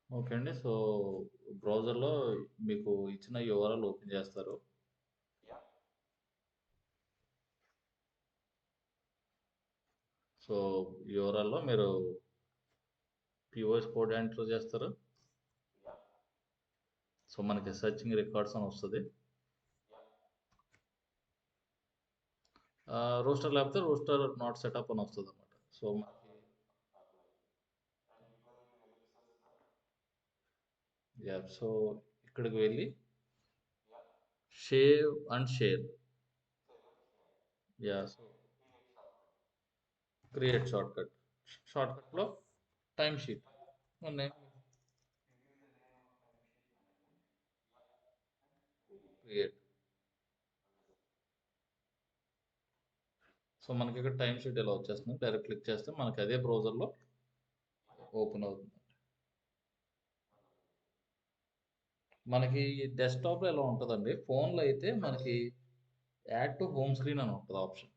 Okay అండి. So, బ్రౌజర్‌లో మీకు ఇచ్చిన యూఆర్ఎల్ ఓపెన్ చేస్తారు. సో, యూఆర్ఎల్‌లో మీరు పీఓఎస్ కోడ్ ఎంటర్ చేస్తారు. సో, మనకి సెర్చింగ్ రికార్డ్స్ అని వస్తది. రోస్టర్ లేకపోతే రోస్టర్ నాట్ సెటప్ అని వస్తదనమాట. సో, మనకి యాహ్! సో, ఇక్కడికి వెళ్ళి save and share. Yeah! So, create shortcut. షార్ట్‌కట్‌లో time sheet. Name create. So, మనకి ఇక్కడ టైమ్ షీట్ ఇలా వచ్చేస్తుంది. డైరెక్ట్ క్లిక్ చేస్తే మనకి అదే బ్రౌజర్‌లో ఓపెన్ అవుతుంది. మనకి డెస్క్‌టాప్‌లో ఇలా ఉంటదండి. ఫోన్‌లో అయితే మనకి యాడ్ టు హోమ్ స్క్రీన్ అని ఉంటది ఆప్షన్.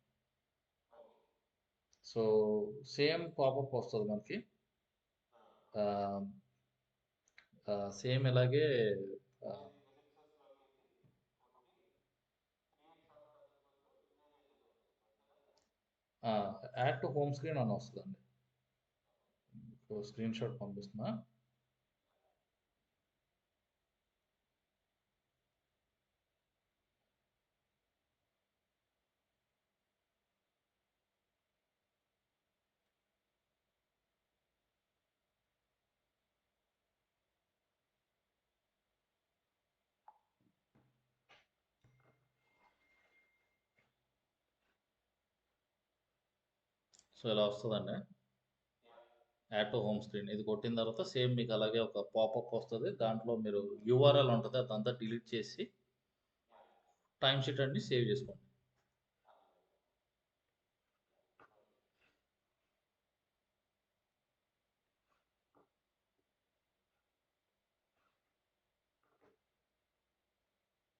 సో, సేమ్ పాపప్ వస్తది మనకి. ఆహ్, సేమ్ ఇలాగే ఆహ్, ఆ! యాడ్ టు హోమ్ స్క్రీన్ అని వస్తదండి. మీకు స్క్రీన్ షాట్ పంపిస్తున్నా. సో, ఇలా వస్తదండి. Add to home screen. ఇది కొట్టిన తర్వాత సేమ్ మీకు అలాగే ఒక పాపప్ వస్తది. దాంట్లో మీరు యూఆర్ఎల్ ఉంటది. అదంతా డిలీట్ చేసి టైమ్ షీట్ అన్ని సేవ్ చేసుకోండి.